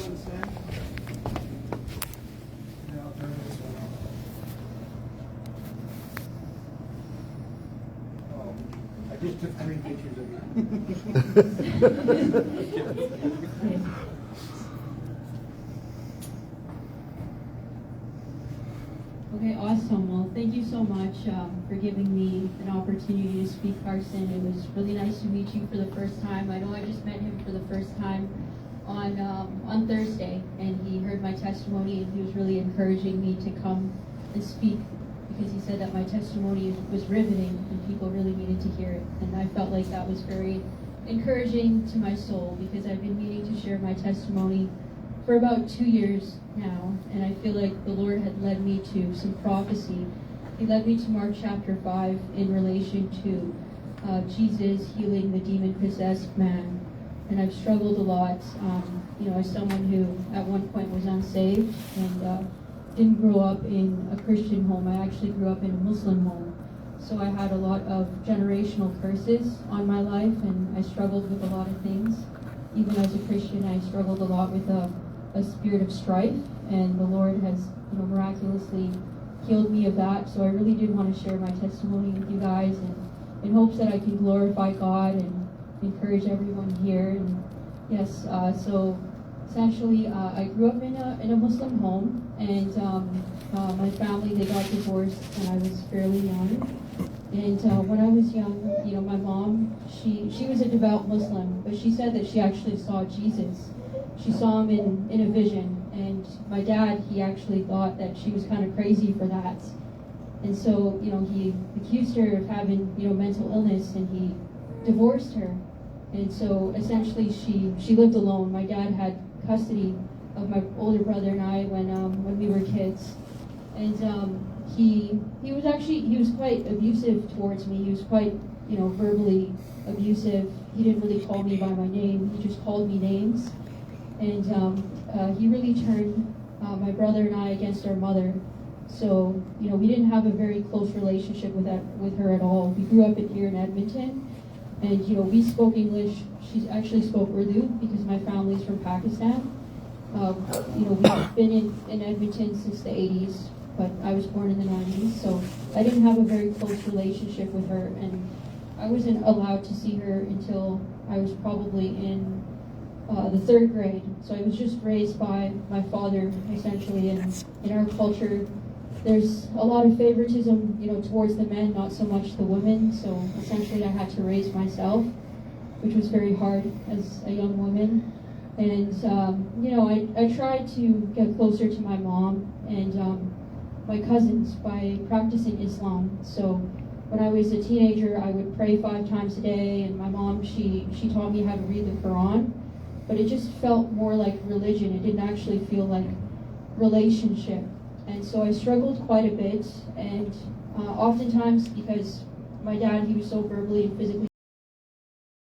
I just took 3 pictures of you. Okay, awesome. Well, thank you so much for giving me an opportunity to speak, Carson. It was really nice to meet you for the first time. I know I just met him for the first time on Thursday, and he heard my testimony, and he was really encouraging me to come and speak because he said that my testimony was riveting and people really needed to hear it. And I felt like that was very encouraging to my soul because I've been meaning to share my testimony for about 2 years now, and I feel like the Lord had led me to some prophecy. He led me to Mark chapter 5 in relation to Jesus healing the demon-possessed man. And I've struggled a lot, as someone who at one point was unsaved and didn't grow up in a Christian home. I actually grew up in a Muslim home. So I had a lot of generational curses on my life, and I struggled with a lot of things. Even as a Christian, I struggled a lot with a spirit of strife, and the Lord has miraculously healed me of that. So I really did want to share my testimony with you guys, and in hopes that I can glorify God and encourage everyone here. And yes, so essentially I grew up in a Muslim home, and my family, they got divorced when I was fairly young. And when I was young, my mom, she was a devout Muslim, but she said that she actually saw Jesus. She saw him in a vision, and my dad, he actually thought that she was kind of crazy for that. And so, he accused her of having, mental illness, and he divorced her. And so, essentially, she lived alone. My dad had custody of my older brother and I when we were kids. And he was quite abusive towards me. He was quite, verbally abusive. He didn't really call me by my name. He just called me names. And he really turned my brother and I against our mother. So, we didn't have a very close relationship with her at all. We grew up here in Edmonton, and, we spoke English. She actually spoke Urdu because my family's from Pakistan. We've been in Edmonton since the 80s, but I was born in the 90s, so I didn't have a very close relationship with her, and I wasn't allowed to see her until I was probably in the 3rd grade. So I was just raised by my father, essentially, and in our culture, there's a lot of favoritism, towards the men, not so much the women. So essentially, I had to raise myself, which was very hard as a young woman. And I tried to get closer to my mom and my cousins by practicing Islam. So when I was a teenager, I would pray 5 times a day, and my mom, she taught me how to read the Quran. But it just felt more like religion. It didn't actually feel like relationship. And so I struggled quite a bit, and oftentimes because my dad, he was so verbally and physically